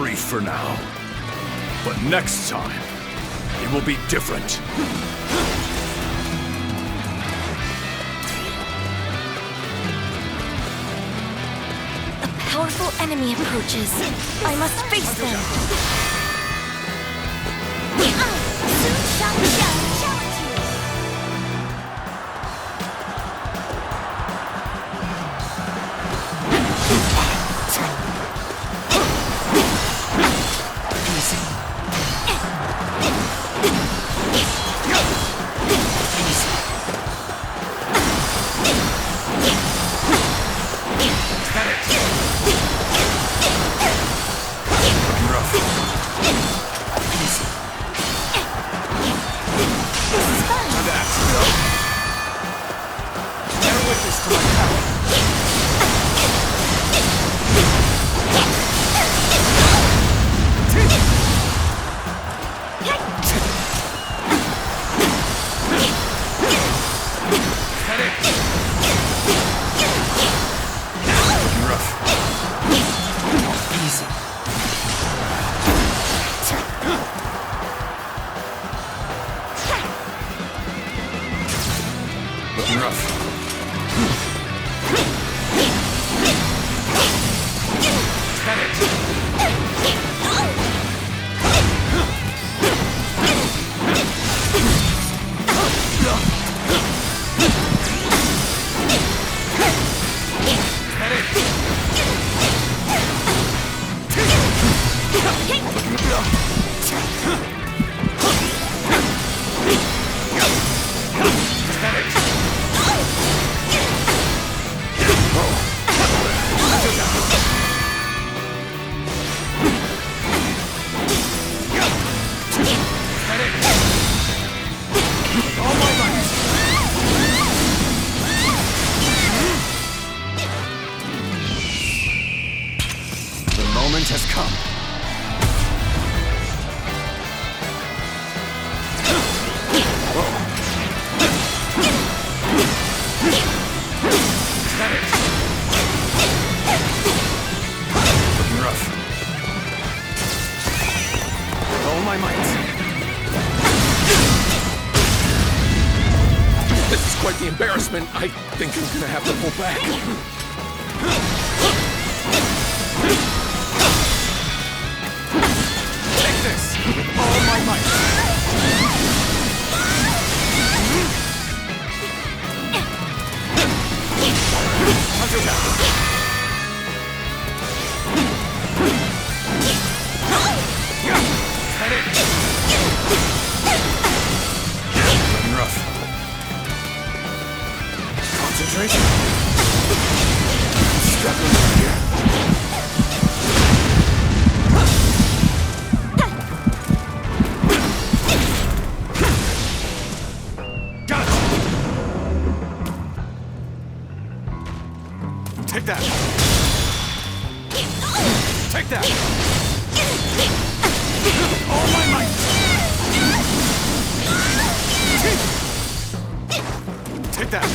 reprieve for now. But next time, it will be different. A powerful enemy approaches. I must face them. Soon shall we challenge you. Has come. Looking rough. With all my might. This is quite the embarrassment. I think I'm gonna have to pull back. All my might. Hunter down. Head in. Looking rough. Concentrate. Step over here. Take that! Take that! All my might! Take that!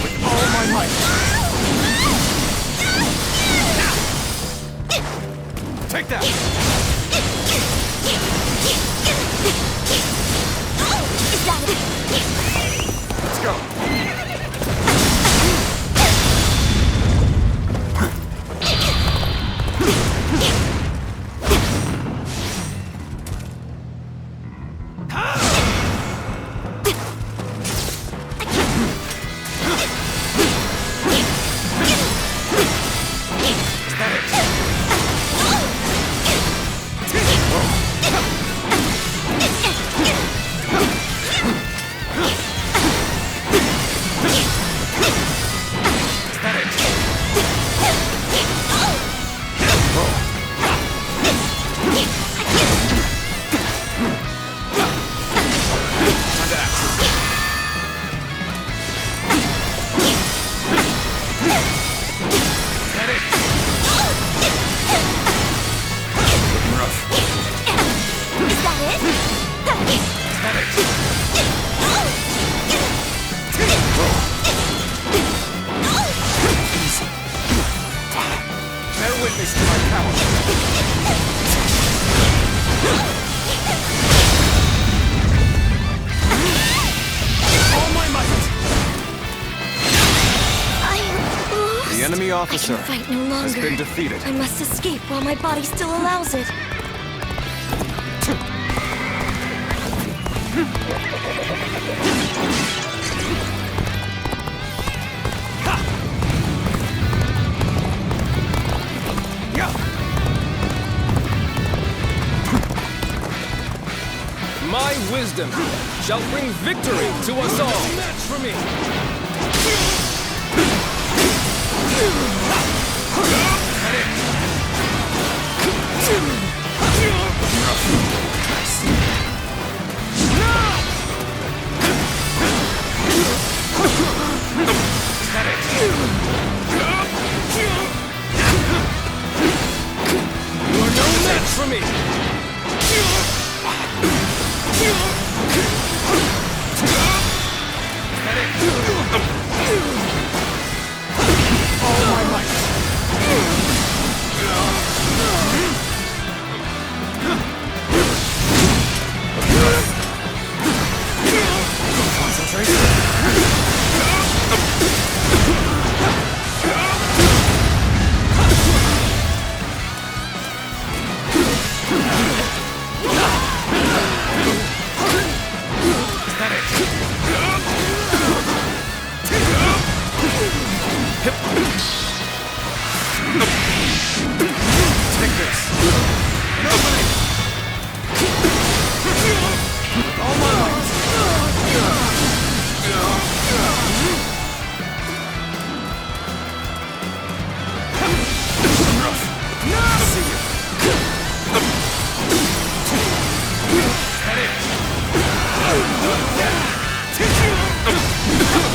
With all my might! Take that! Let's go! witness to my power. All my might! I'm lost. The enemy officer I can fight no longer. has been defeated. I must escape while my body still allows it. My wisdom shall bring victory to us all. Match for me. You are no match for me. All my might!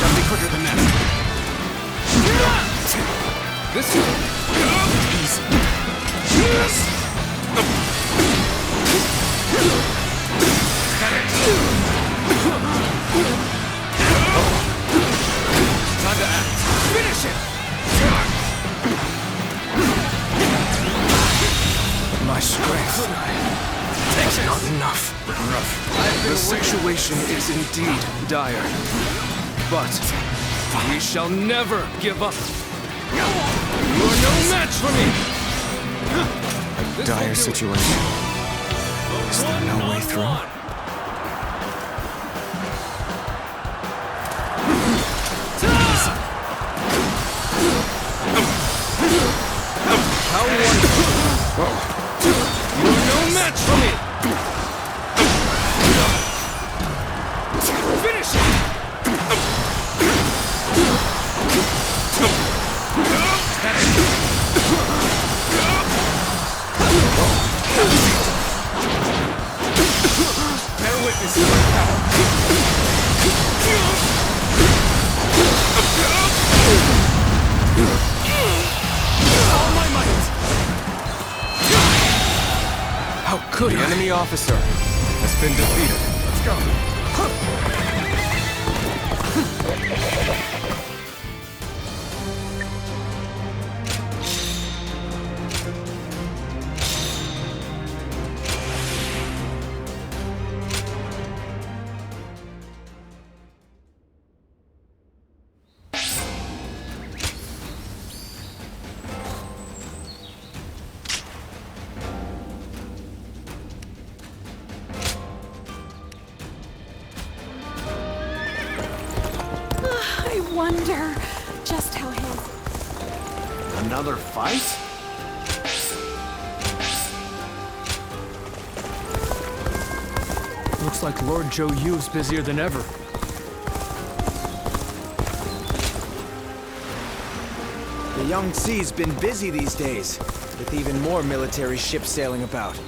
Gotta be quicker than that. This is Easy. time to act. Finish it! My strength is not enough. The situation is indeed dire. But we shall never give up. You are no match for me. This will Dire do it. situation. Is there no way through? How wonderful. You are no match for me. Finish it. Bear witness to my power. All my might! How could the enemy officer has been defeated? Let's go. I wonder just how his... Another fight? Looks like Lord Zhou Yu's busier than ever. The Yangtze's been busy these days, with even more military ships sailing about.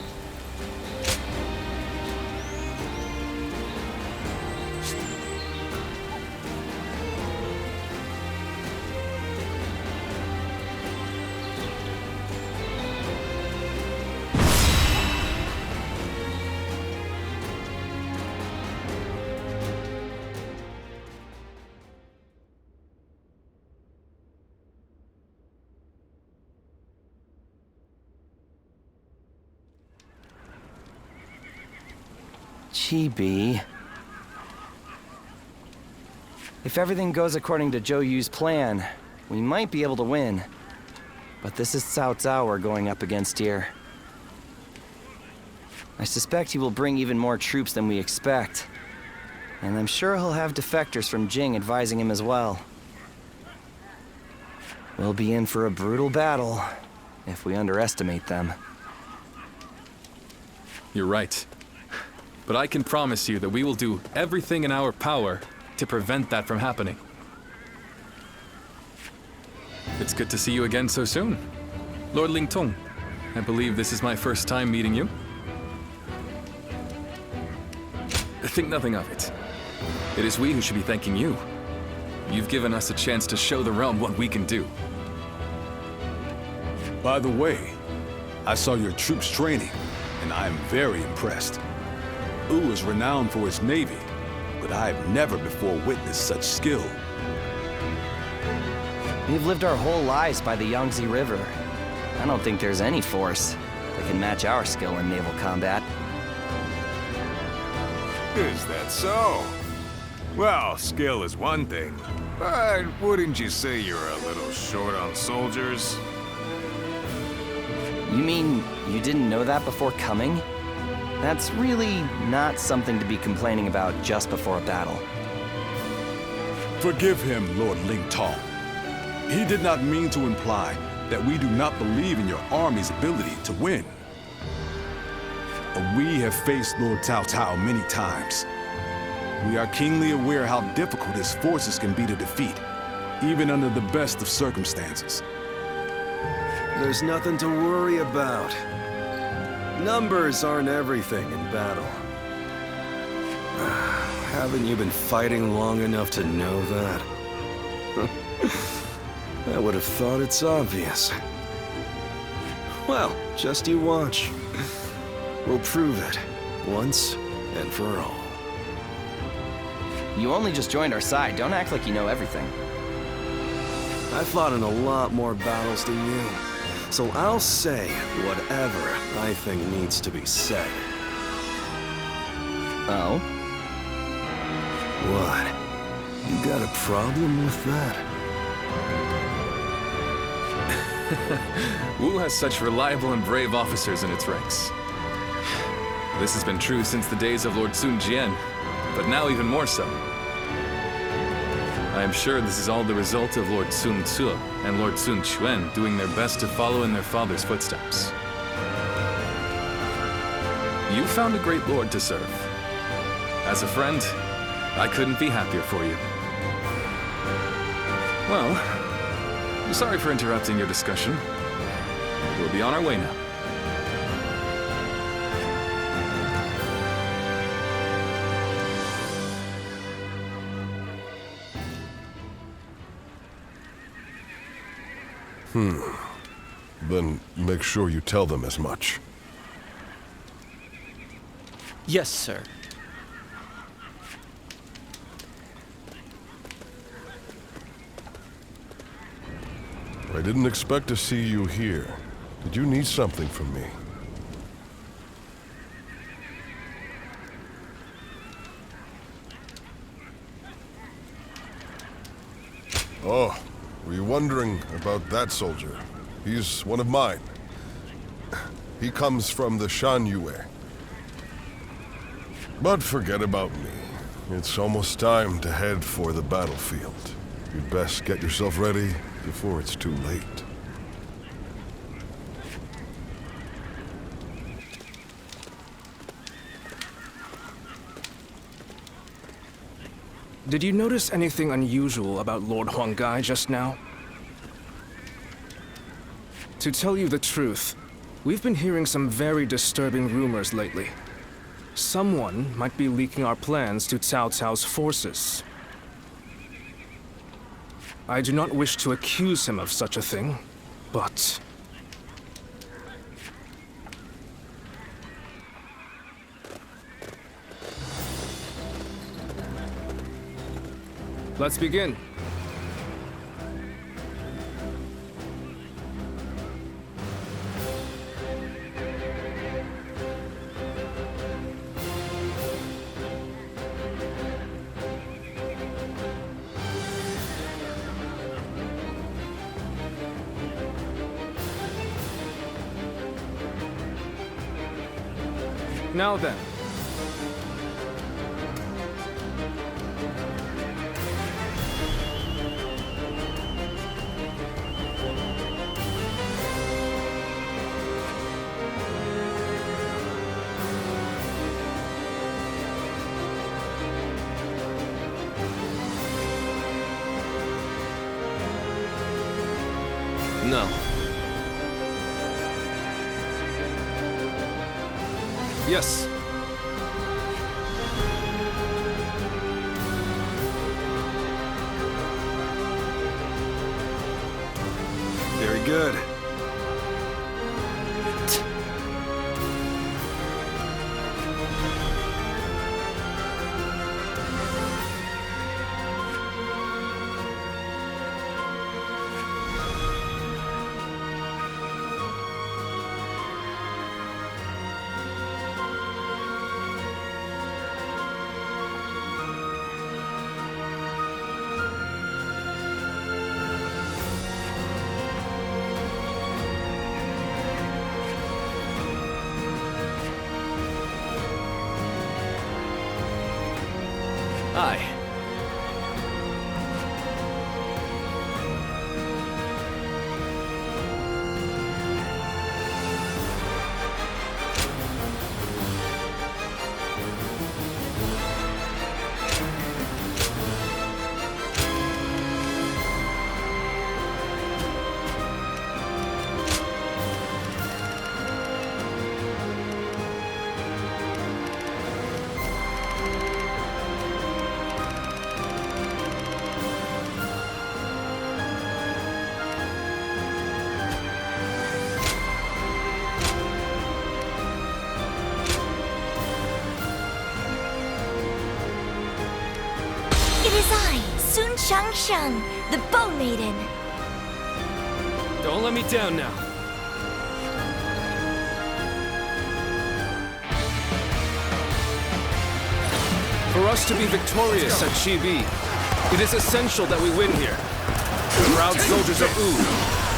Chibi. If everything goes according to Zhou Yu's plan, we might be able to win. But this is Cao Cao we're going up against here. I suspect he will bring even more troops than we expect. And I'm sure he'll have defectors from Jing advising him as well. We'll be in for a brutal battle if we underestimate them. You're right. But I can promise you that we will do everything in our power to prevent that from happening. It's good to see you again so soon. Lord Lingtong, I believe this is my first time meeting you. Think nothing of it. It is we who should be thanking you. You've given us a chance to show the realm what we can do. By the way, I saw your troops training, and I am very impressed. Wu is renowned for his navy, but I have never before witnessed such skill. We've lived our whole lives by the Yangtze River. I don't think there's any force that can match our skill in naval combat. Is that so? Well, skill is one thing, but wouldn't you say you're a little short on soldiers? You mean you didn't know that before coming? That's really not something to be complaining about just before a battle. Forgive him, Lord Lingtong. He did not mean to imply that we do not believe in your army's ability to win. We have faced Lord Cao Cao many times. We are keenly aware how difficult his forces can be to defeat, even under the best of circumstances. There's nothing to worry about. Numbers aren't everything in battle. Haven't you been fighting long enough to know that? I would have thought it's obvious. Well, just you watch. We'll prove it, once and for all. You only just joined our side. Don't act like you know everything. I fought in a lot more battles than you, so I'll say whatever I think needs to be said. Oh? What? You got a problem with that? Wu has such reliable and brave officers in its ranks. This has been true since the days of Lord Sun Jian, but now even more so. I am sure this is all the result of Lord Sun Ce and Lord Sun Quan doing their best to follow in their father's footsteps. You found a great lord to serve. As a friend, I couldn't be happier for you. Well, I'm sorry for interrupting your discussion. We'll be on our way now. Then make sure you tell them as much. Yes, sir. I didn't expect to see you here. Did you need something from me? Oh, were you wondering about that soldier? He's one of mine. He comes from the Shan Yue. But forget about me. It's almost time to head for the battlefield. You'd best get yourself ready before it's too late. Did you notice anything unusual about Lord Huanggai just now? To tell you the truth, we've been hearing some very disturbing rumors lately. Someone might be leaking our plans to Cao Cao's forces. I do not wish to accuse him of such a thing, but... Let's begin. Now then. No. Yes. Very good. Aye. It is I, Sun Shang, the Bow Maiden. Don't let me down now. For us to be victorious at Chibi, it is essential that we win here. Proud soldiers of Wu,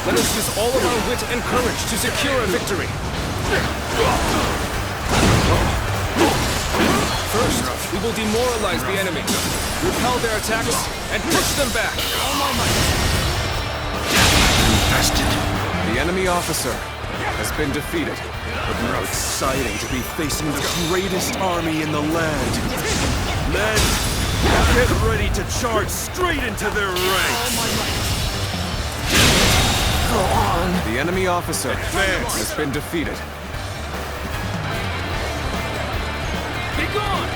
let us use all of our wit and courage to secure a victory. First, we will demoralize the enemy, repel their attacks, and push them back. The enemy officer has been defeated. How exciting to be facing the greatest army in the land. Men, get ready to charge straight into their ranks. The enemy officer has been defeated. Be gone!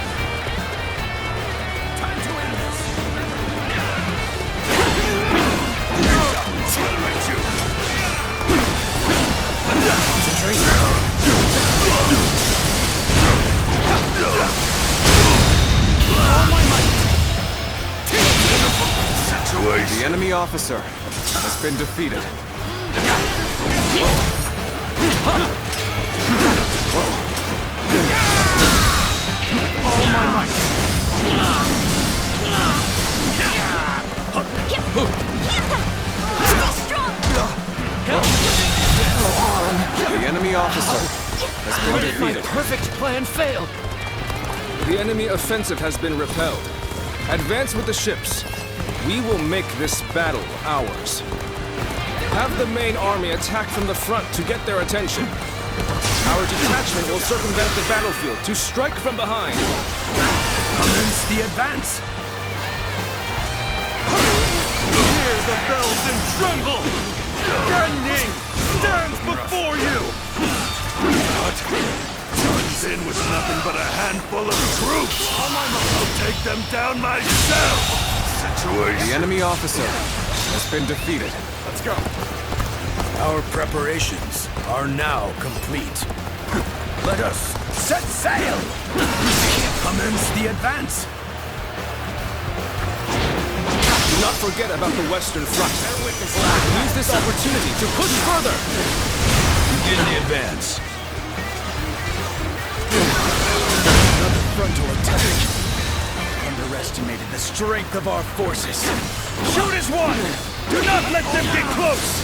Time to end this! The enemy officer has been defeated. The enemy officer has been defeated. Perfect plan failed! The enemy offensive has been repelled. Advance with the ships. We will make this battle ours. Have the main army attack from the front to get their attention. Our detachment will circumvent the battlefield to strike from behind. Commence the advance. Hear the bells and tremble! Ganning stands before you! What? Runs in with nothing but a handful of troops! I'll take them down myself! The enemy officer has been defeated. Let's go. Our preparations are now complete. Let us set sail! Commence the advance! Do not forget about the Western Front. Use this opportunity to push further! Begin the advance. Another frontal attack. Underestimated the strength of our forces. Shoot as one! Do not let them get close!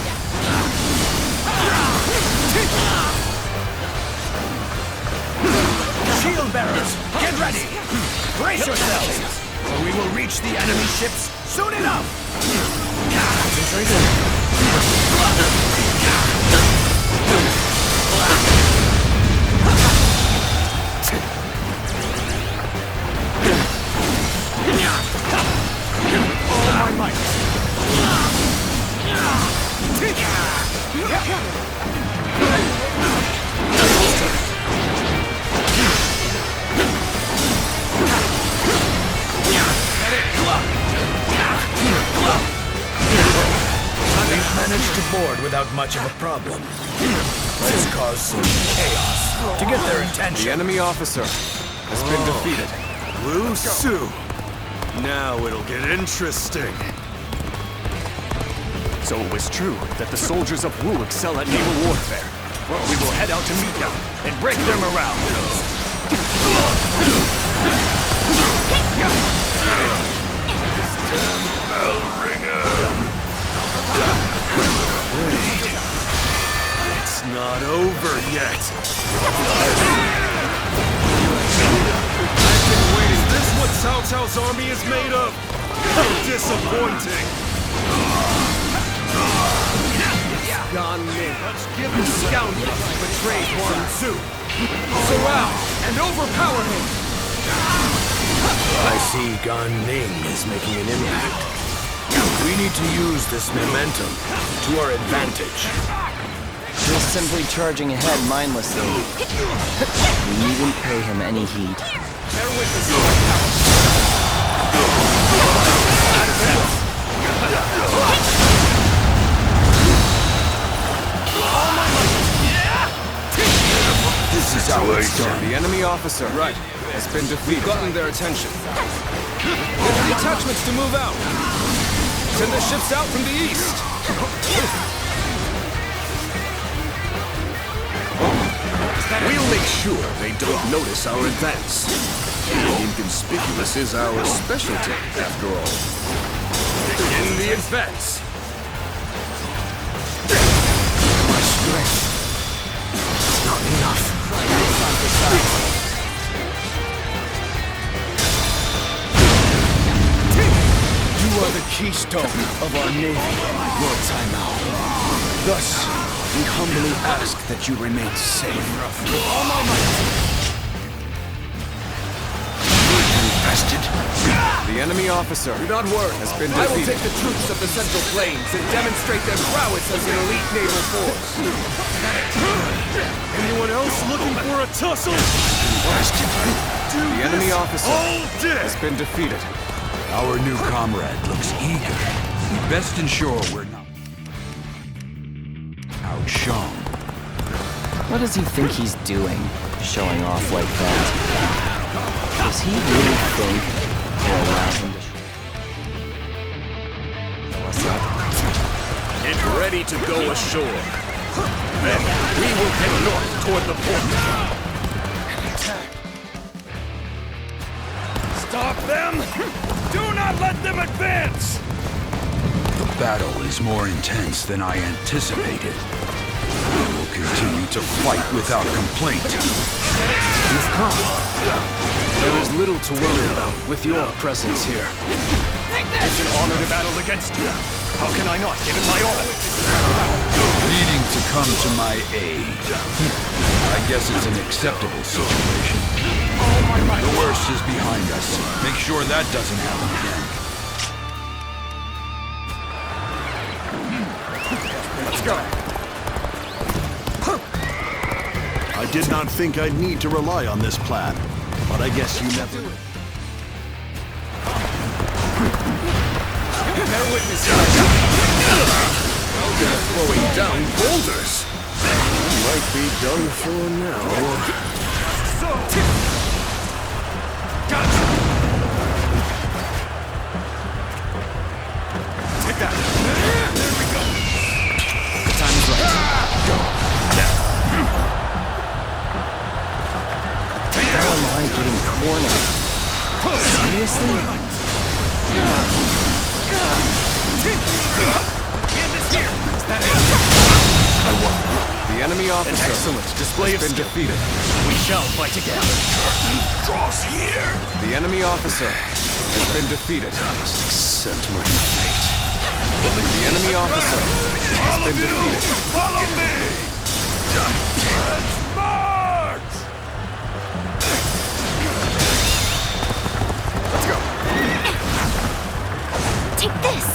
reach the enemy ships soon enough! All my We've managed to board without much of a problem. Let's cause some chaos to get their attention. The enemy officer has been defeated. Lu Su. Now it'll get interesting. So it was true that the soldiers of Wu excel at naval warfare. We will head out to meet them and break their morale. It's not over yet. I've been waiting. Is this what Cao Cao's army is made of? How disappointing! Gan Ning. Let's give the scoundrel who betrayed Huang Zu. Surround and overpower him! I see Gan Ning is making an impact. We need to use this momentum to our advantage. Just simply charging ahead mindlessly. We needn't pay him any heed. Bear witness to my This is how it's done. The enemy officer has been defeated. We've gotten their attention. Get the detachments to move out. Send the ships out from the east. We'll make sure they don't notice our advance. Inconspicuous is our specialty, after all. Begin the advance. My strength is not enough. You are the keystone of our navy, Lord Taimao. Thus, we humbly ask that you remain safe. All my might. Bastard. The enemy officer Do not worry. has been I will defeated. take the troops of the Central Plains and demonstrate their prowess as an elite naval force. Anyone else looking for a tussle? The enemy officer All dead! has been defeated. Our new comrade looks eager. We best ensure we're not outshone. What does he think he's doing, showing off like that? Does he really think we'll allow him to show us up? Get ready to go ashore. Then we will head north toward the port. Stop them! Do not let them advance! The battle is more intense than I anticipated. We will continue to fight without complaint. You've come. There is little to worry about with your presence here. It's an honor to battle against you. How can I not give it my all? Needing to come to my aid. I guess it's an acceptable situation. The worst is behind us. Make sure that doesn't happen again. Let's go. I did not think I'd need to rely on this plan, but I guess you never... Bear witness. Throwing down boulders. Might be done for now. Take that. There we go. The time is right. Go. How am I getting cornered? Seriously? I won. The enemy officer Excellent display has of been skill. defeated. We shall fight again. Draws here. The enemy officer has been defeated. Accept my fate. The enemy officer has been defeated. Follow me! Let's march! Let's go. Take this!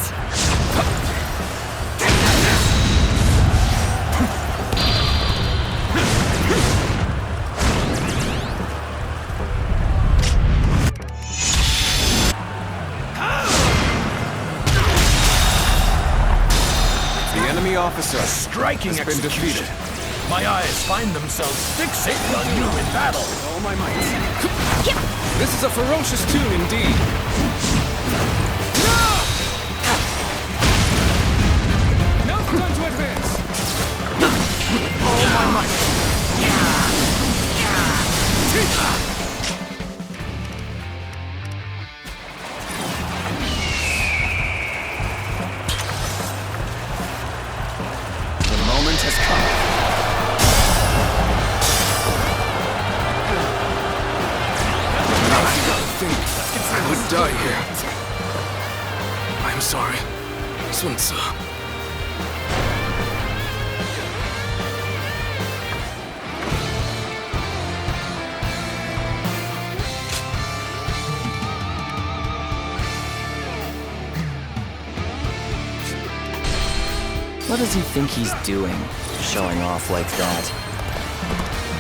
The enemy officer Striking has been defeated. My eyes find themselves fixated on you in battle. All my might. This is a ferocious tune indeed. Now's the time to advance. All my might. The moment has come. I would die here. I'm sorry, Sun Tzu. What does he think he's doing, showing off like that?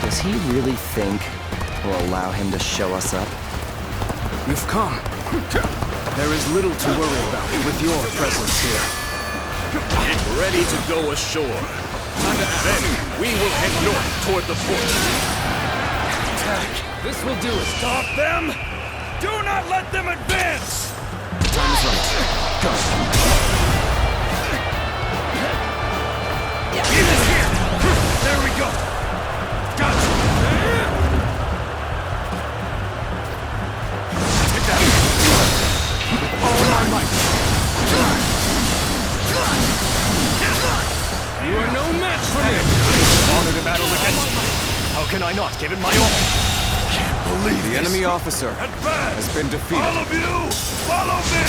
Does he really think we'll allow him to show us up? You've come. There is little to worry about with your presence here. Get ready to go ashore. Then we will head north toward the port. Attack. This will do it. Stop them! Do not let them advance! Time is right. Go. He is here! There we go! Gotcha! Take that! All my might. You are no match for me. Honored in battle against me. How can I not give it my all? Can't believe The enemy officer Advance! has been defeated. All of you, follow me!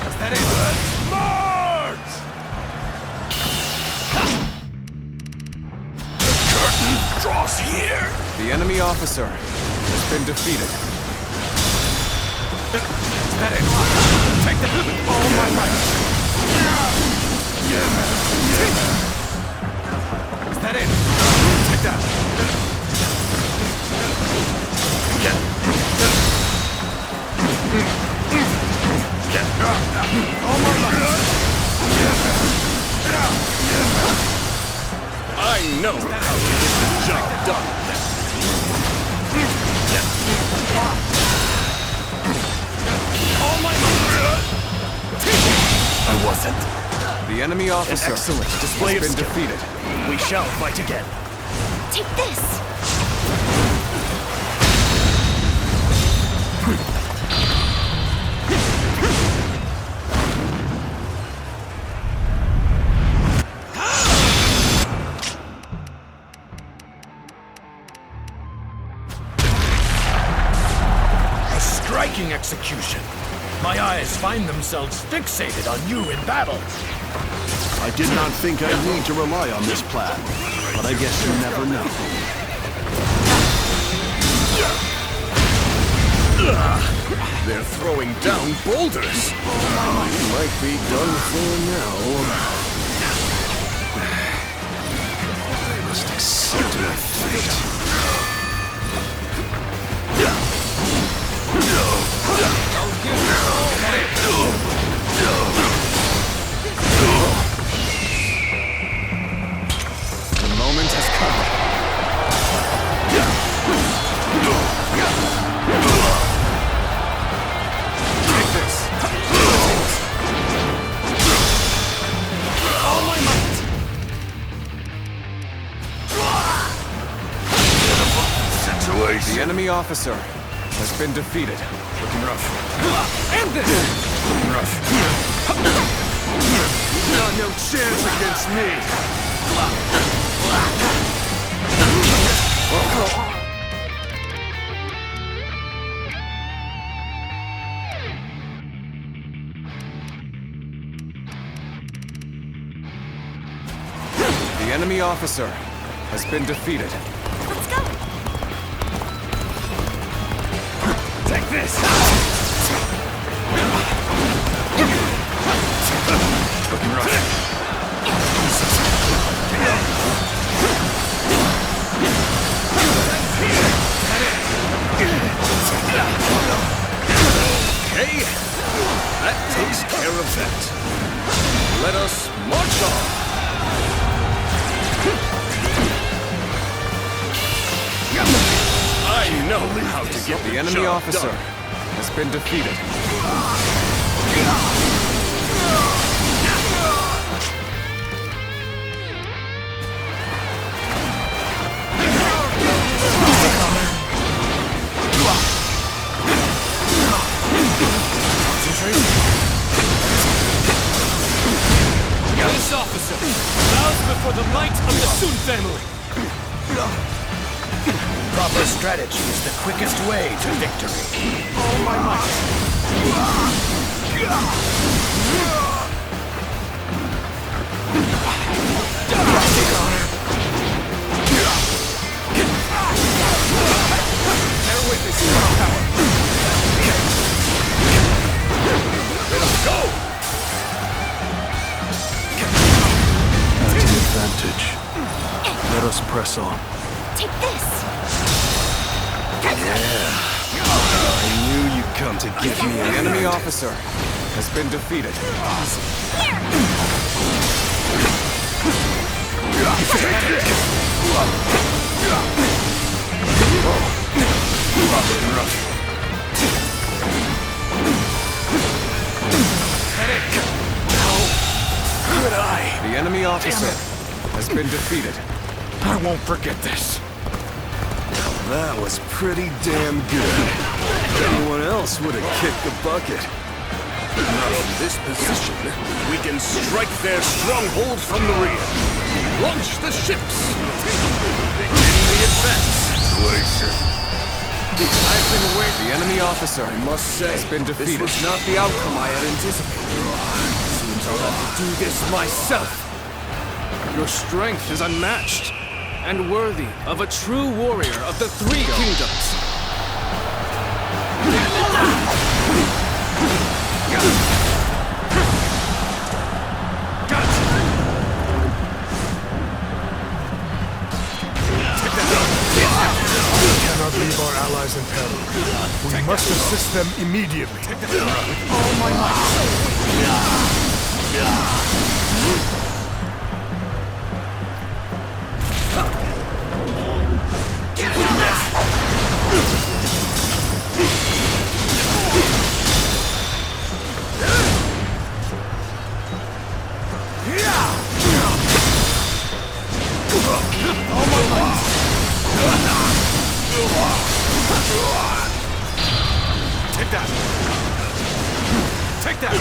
Is that it? Let's march! The curtain draws here. The enemy officer has been defeated. Is that it? Take that with all my might. Is that it? Take that. All my might. I know how to get the job done. All my might. I wasn't. The enemy officer Excellent display has of been skill. defeated. We shall fight again. Take this! A striking execution. My eyes find themselves fixated on you in battle. I did not think I'd need to rely on this plan, but I guess you never know. They're throwing down boulders. We might be done for now. I must accept my fate. The moment has come. Take this. All my might. Situation. The enemy officer has been defeated. Looking rough. And this! Looking rough. Not no chance against me. officer has been defeated. Let's go. Take this! Looking rough. Okay, that takes care of that. Let us march on. I know how to get The enemy officer has been defeated. This officer bows before the might of the Sun family. Proper strategy is the quickest way to victory. All my might. Bear witness to our power. Let us go! That's an advantage. Let us press on. Take this. I knew you'd come to give me The enemy officer has been defeated. The enemy officer has been defeated. I won't forget this. That was pretty damn good. Anyone else would have kicked the bucket. From this position, we can strike their stronghold from the rear. Launch the ships. Begin the advance. I've been waiting. The enemy officer, I must say, has been defeated. This was not the outcome I had anticipated. Seems I'll have to do this myself. Your strength is unmatched and worthy of a true warrior of the Three Kingdoms. We cannot leave our allies in peril. We must assist them immediately. With all my might. Take that! Take that!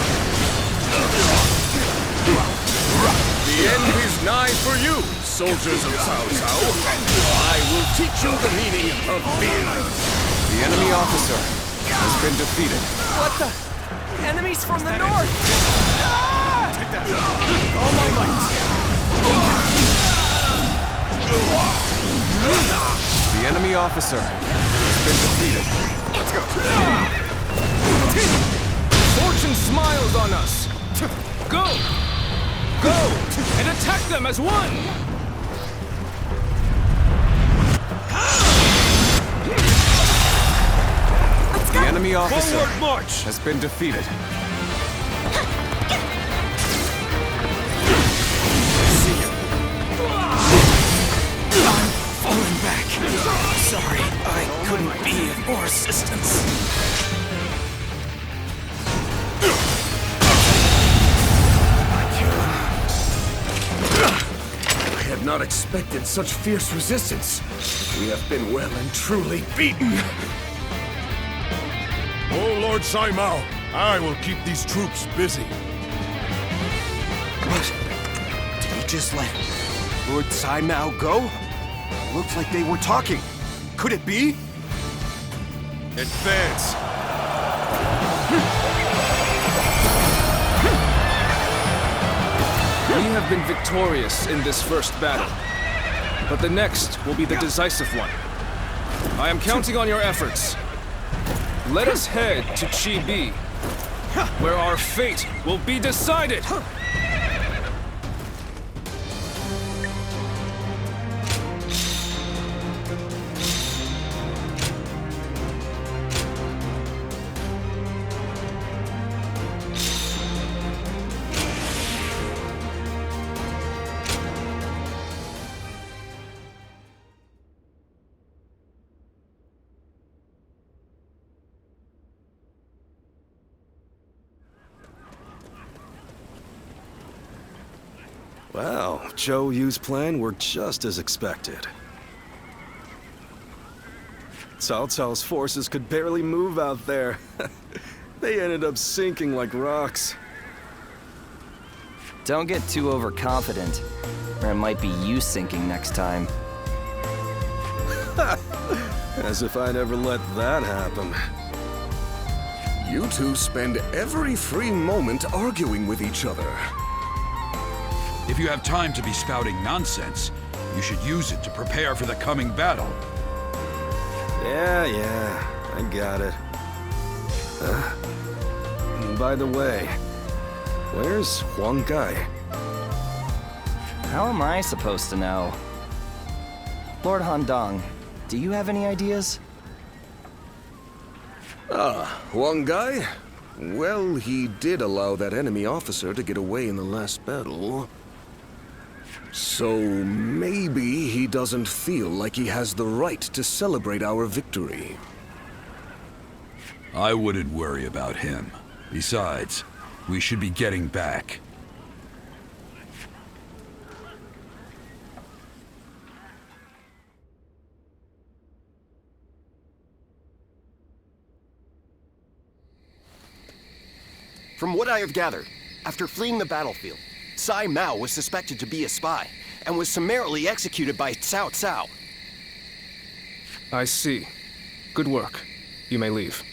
The end is nigh for you, soldiers of Cao Cao. I will teach you the meaning of fear. The enemy officer has been defeated. What the? Enemies from the north! Take that! All my might! The enemy officer has been defeated. Let's go! Fortune smiles on us! Go! Go! And attack them as one! The enemy officer Forward march! has been defeated. I'm falling back. Sorry, I couldn't be of more assistance. I had not expected such fierce resistance. We have been well and truly beaten. Oh, Lord Saimao, I will keep these troops busy. What? Did he just let Lord Saimao go? Looks like they were talking. Could it be? Advance! We have been victorious in this first battle. but the next will be the decisive one. I am counting on your efforts. Let us head to Chibi, where our fate will be decided! Well, Zhou Yu's plan worked just as expected. Cao Cao's forces could barely move out there. They ended up sinking like rocks. Don't get too overconfident, or it might be you sinking next time. As if I'd ever let that happen. You two spend every free moment arguing with each other. If you have time to be spouting nonsense, you should use it to prepare for the coming battle. Yeah, I got it. By the way, where's Huang Gai? How am I supposed to know? Lord Handong, do you have any ideas? Huang Gai? Well, he did allow that enemy officer to get away in the last battle. So maybe he doesn't feel like he has the right to celebrate our victory. I wouldn't worry about him. Besides, we should be getting back. From what I have gathered, after fleeing the battlefield, Sai Mao was suspected to be a spy, and was summarily executed by Cao Cao. I see. Good work. You may leave.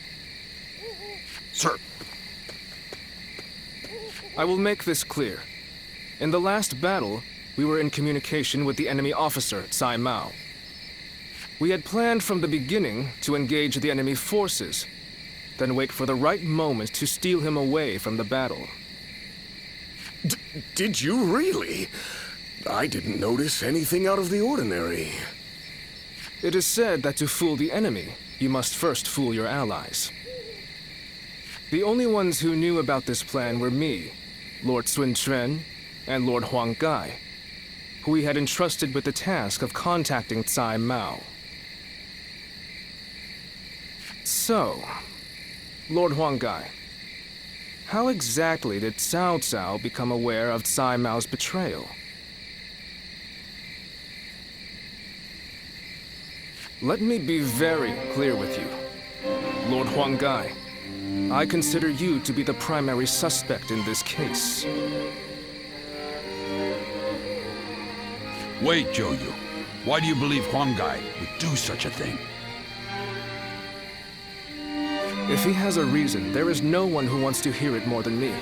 Sir. I will make this clear. In the last battle, we were in communication with the enemy officer, Sai Mao. We had planned from the beginning to engage the enemy forces, then wait for the right moment to steal him away from the battle. Did you really? I didn't notice anything out of the ordinary. It is said that to fool the enemy, you must first fool your allies. The only ones who knew about this plan were me, Lord Sun Quan, and Lord Huang Gai, who we had entrusted with the task of contacting Sai Mao. So, Lord Huang Gai, how exactly did Cao Cao become aware of Sai Mao's betrayal? Let me be very clear with you. Lord Huang Gai, I consider you to be the primary suspect in this case. Wait, Zhou Yu. Why do you believe Huang Gai would do such a thing? If he has a reason, there is no one who wants to hear it more than me.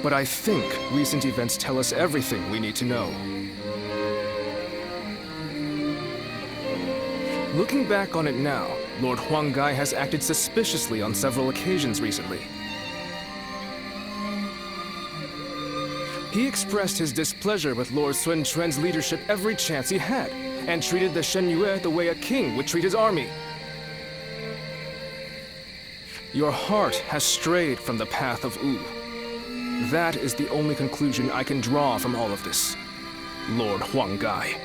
But I think recent events tell us everything we need to know. Looking back on it now, Lord Huang Gai has acted suspiciously on several occasions recently. He expressed his displeasure with Lord Sun Quan's leadership every chance he had, and treated the Shen Yue the way a king would treat his army. Your heart has strayed from the path of Wu. That is the only conclusion I can draw from all of this, Lord Huang Gai.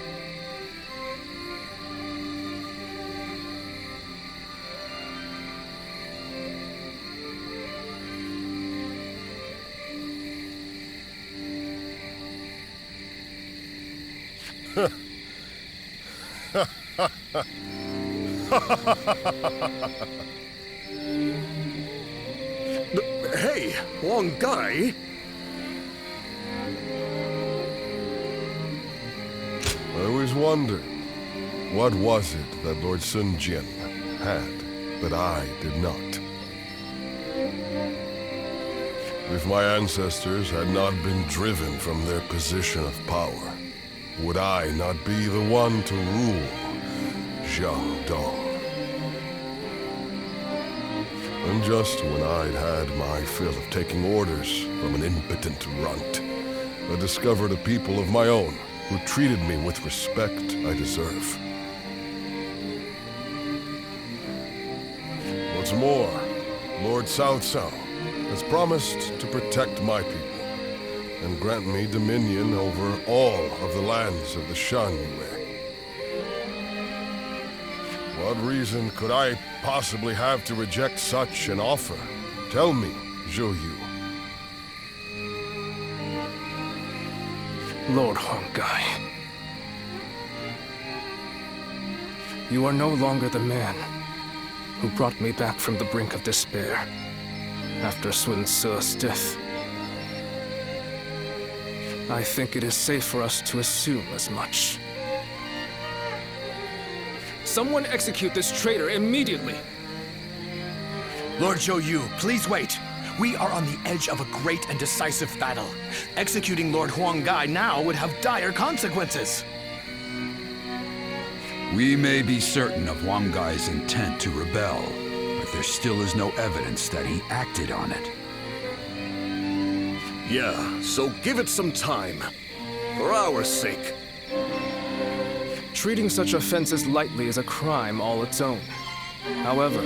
Hey, Huang Gai! I always wondered, what was it that Lord Sun Jian had that I did not? If my ancestors had not been driven from their position of power, would I not be the one to rule Jiangdong? And just when I'd had my fill of taking orders from an impotent runt, I discovered a people of my own who treated me with respect I deserve. What's more, Lord Cao Cao has promised to protect my people and grant me dominion over all of the lands of the Shan-Yue. What reason could I possibly have to reject such an offer? Tell me, Zhou Yu. Lord Hongai, you are no longer the man who brought me back from the brink of despair after Sun Ce's death. I think it is safe for us to assume as much. Someone execute this traitor immediately! Lord Zhou Yu, please wait. We are on the edge of a great and decisive battle. Executing Lord Huanggai now would have dire consequences. We may be certain of Huanggai's intent to rebel, but there still is no evidence that he acted on it. Yeah, so give it some time. For our sake. Treating such offenses lightly is a crime all its own. However,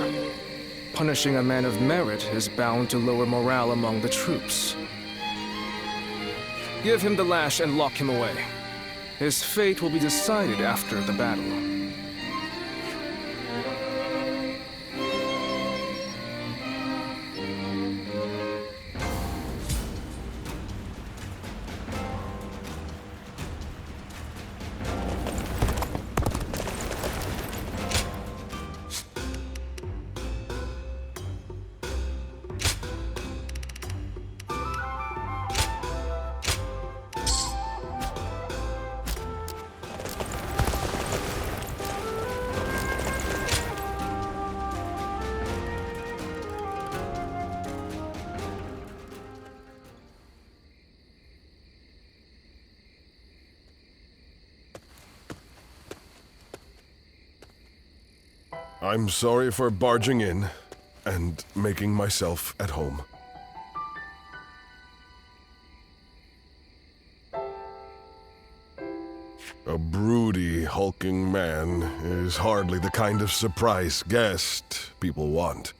punishing a man of merit is bound to lower morale among the troops. Give him the lash and lock him away. His fate will be decided after the battle. I'm sorry for barging in and making myself at home. A broody, hulking man is hardly the kind of surprise guest people want.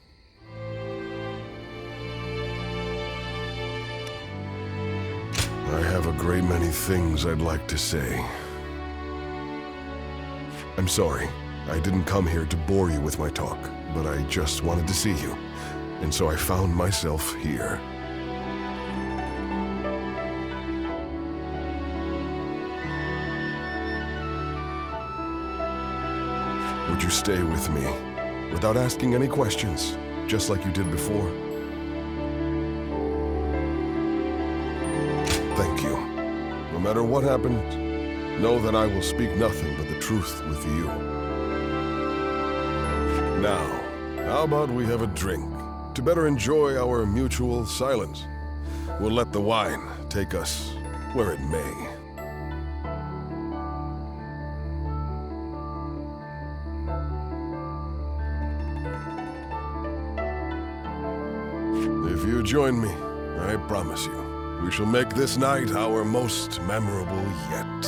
I have a great many things I'd like to say. I'm sorry. I didn't come here to bore you with my talk, but I just wanted to see you, and so I found myself here. Would you stay with me, without asking any questions, just like you did before? Thank you. No matter what happened, know that I will speak nothing but the truth with you. Now, how about we have a drink, to better enjoy our mutual silence? We'll let the wine take us where it may. If you join me, I promise you, we shall make this night our most memorable yet.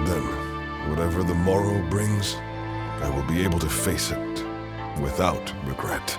Then, whatever the morrow brings, I will be able to face it without regret.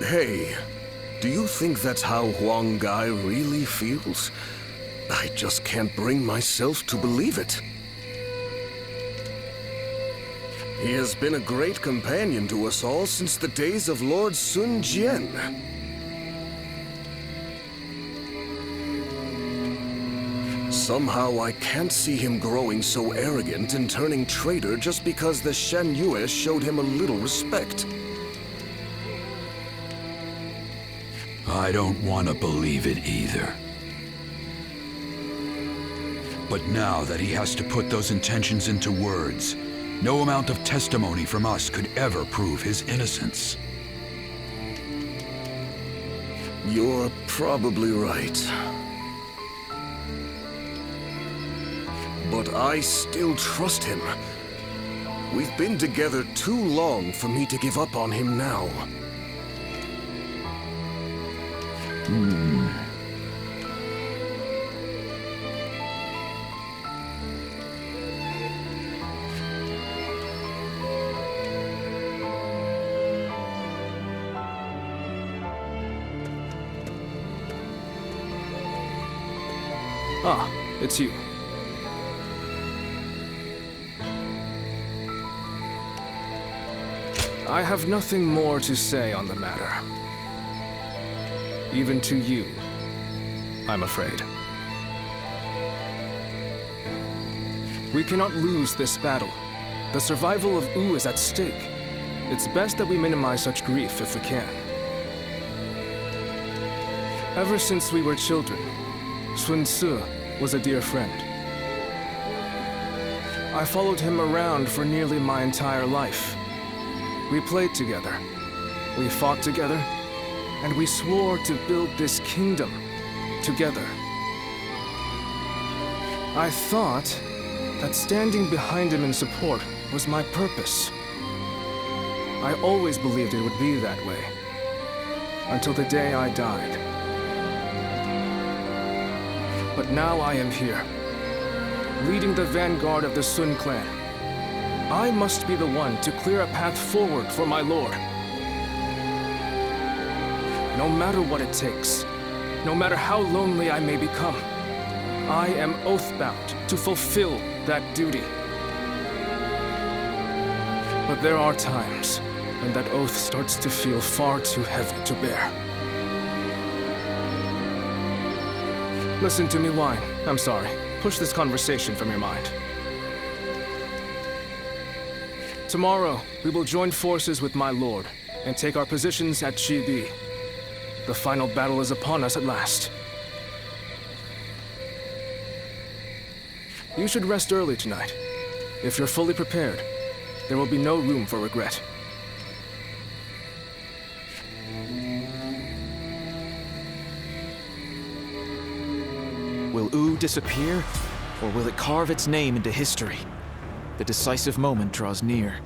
Hey, do you think that's how Huang Gai really feels? I just can't bring myself to believe it. He has been a great companion to us all since the days of Lord Sun Jian. Somehow I can't see him growing so arrogant and turning traitor just because the Shen Yue showed him a little respect. I don't want to believe it either. But now that he has to put those intentions into words, no amount of testimony from us could ever prove his innocence. You're probably right. But I still trust him. We've been together too long for me to give up on him now. Ah, it's you. I have nothing more to say on the matter. Even to you, I'm afraid. We cannot lose this battle. The survival of Wu is at stake. It's best that we minimize such grief if we can. Ever since we were children, Sun Ce was a dear friend. I followed him around for nearly my entire life. We played together, we fought together, and we swore to build this kingdom together. I thought that standing behind him in support was my purpose. I always believed it would be that way, until the day I died. But now I am here, leading the vanguard of the Sun clan. I must be the one to clear a path forward for my lord. No matter what it takes, no matter how lonely I may become, I am oath-bound to fulfill that duty. But there are times when that oath starts to feel far too heavy to bear. Listen to me whine. I'm sorry. Push this conversation from your mind. Tomorrow, we will join forces with my lord and take our positions at Chibi. The final battle is upon us at last. You should rest early tonight. If you're fully prepared, there will be no room for regret. Will Wu disappear, or will it carve its name into history? The decisive moment draws near.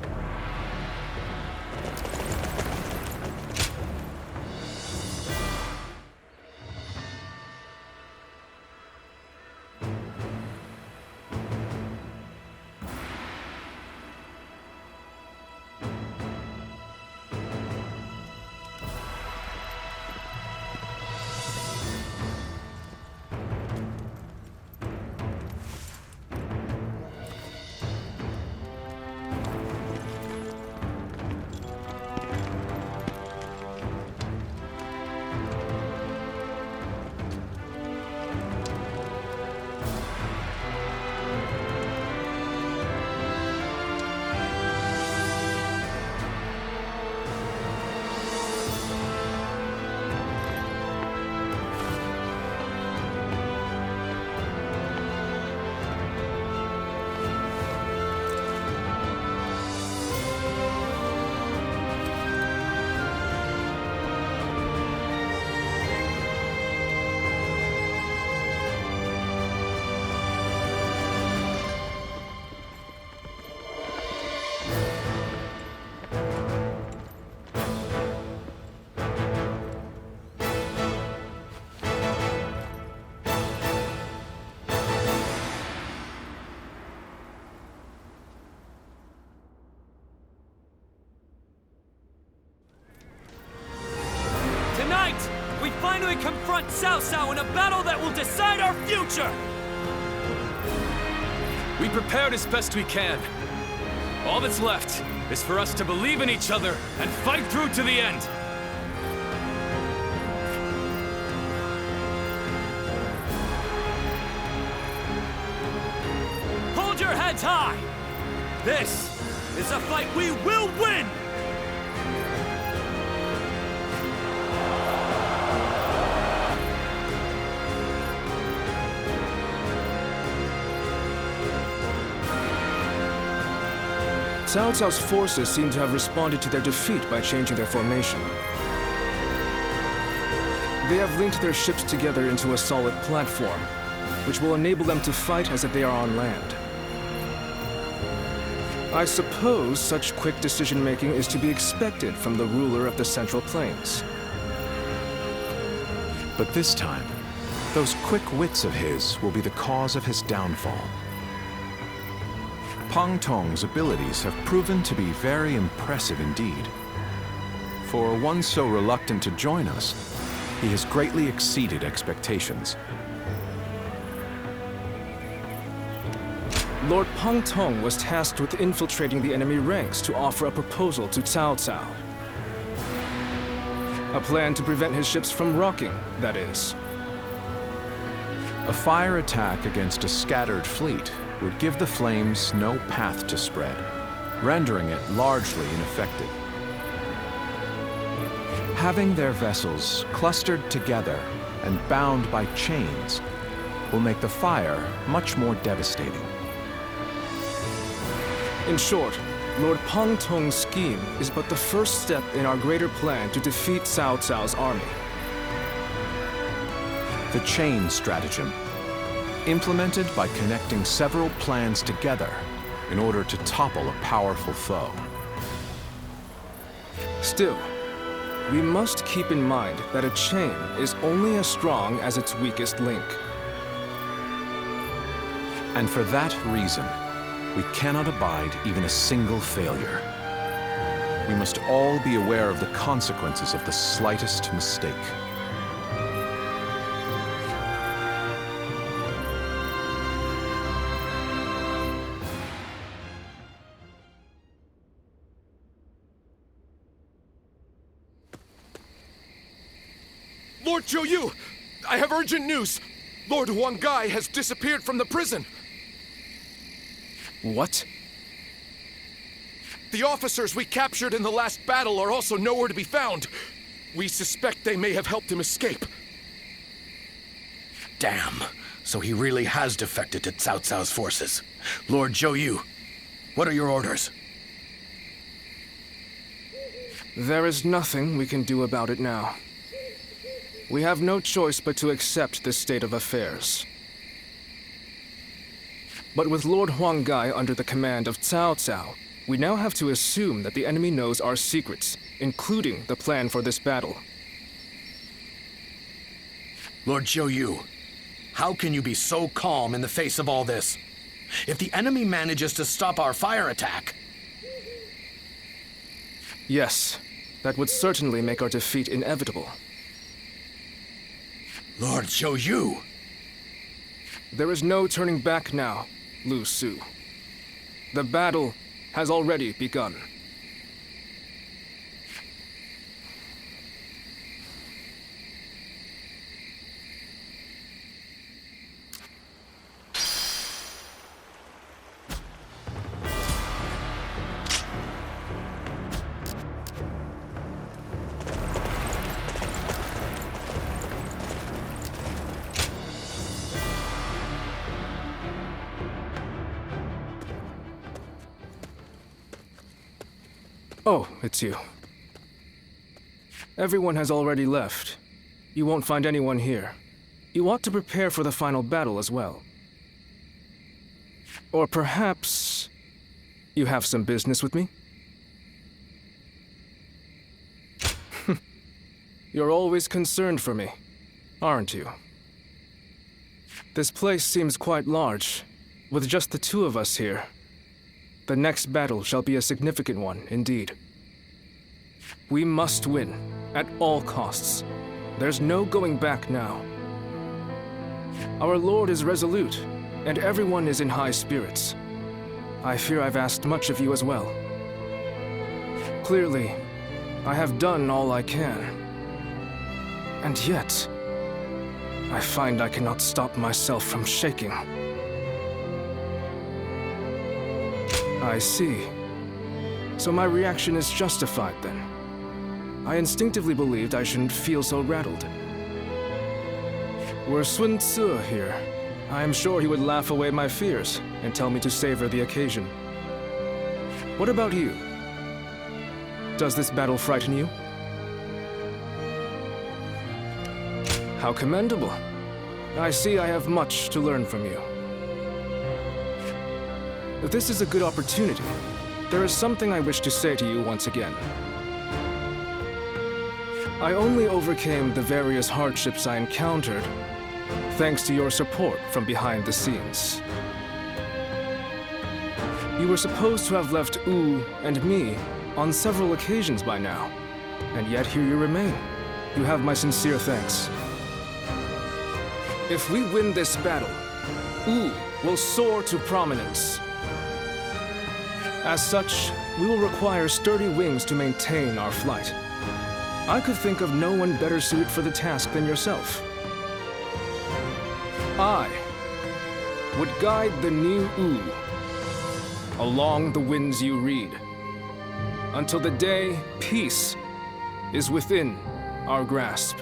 finally confront Cao Cao in a battle that will decide our future! We prepared as best we can. All that's left is for us to believe in each other and fight through to the end. Hold your heads high! This is a fight we will win! Cao Cao's forces seem to have responded to their defeat by changing their formation. They have linked their ships together into a solid platform, which will enable them to fight as if they are on land. I suppose such quick decision-making is to be expected from the ruler of the Central Plains. But this time, those quick wits of his will be the cause of his downfall. Pang Tong's abilities have proven to be very impressive indeed. For one so reluctant to join us, he has greatly exceeded expectations. Lord Pang Tong was tasked with infiltrating the enemy ranks to offer a proposal to Cao Cao. A plan to prevent his ships from rocking, that is. A fire attack against a scattered fleet would give the flames no path to spread, rendering it largely ineffective. Having their vessels clustered together and bound by chains will make the fire much more devastating. In short, Lord Pang Tong's scheme is but the first step in our greater plan to defeat Cao Cao's army. The chain stratagem, implemented by connecting several plans together in order to topple a powerful foe. Still, we must keep in mind that a chain is only as strong as its weakest link. And for that reason, we cannot abide even a single failure. We must all be aware of the consequences of the slightest mistake. Lord Zhou Yu! I have urgent news! Lord Huang Gai has disappeared from the prison! What? The officers we captured in the last battle are also nowhere to be found. We suspect they may have helped him escape. Damn. So he really has defected to Cao Cao's forces. Lord Zhou Yu, what are your orders? There is nothing we can do about it now. We have no choice but to accept this state of affairs. But with Lord Huang Gai under the command of Cao Cao, we now have to assume that the enemy knows our secrets, including the plan for this battle. Lord Zhou Yu, how can you be so calm in the face of all this? If the enemy manages to stop our fire attack... Yes, that would certainly make our defeat inevitable. Lord Zhou Yu! There is no turning back now, Lu Su. The battle has already begun. Oh, it's you. Everyone has already left. You won't find anyone here. You ought to prepare for the final battle as well. Or perhaps... you have some business with me? You're always concerned for me, aren't you? This place seems quite large, with just the two of us here. The next battle shall be a significant one, indeed. We must win, at all costs. There's no going back now. Our Lord is resolute, and everyone is in high spirits. I fear I've asked much of you as well. Clearly, I have done all I can. And yet, I find I cannot stop myself from shaking. I see. So my reaction is justified then. I instinctively believed I shouldn't feel so rattled. Were Sun Tzu here, I am sure he would laugh away my fears and tell me to savor the occasion. What about you? Does this battle frighten you? How commendable. I see I have much to learn from you. If this is a good opportunity, there is something I wish to say to you once again. I only overcame the various hardships I encountered thanks to your support from behind the scenes. You were supposed to have left Wu and me on several occasions by now, and yet here you remain. You have my sincere thanks. If we win this battle, Wu will soar to prominence. As such, we will require sturdy wings to maintain our flight. I could think of no one better suited for the task than yourself. I would guide the new Wu along the winds you read, until the day peace is within our grasp.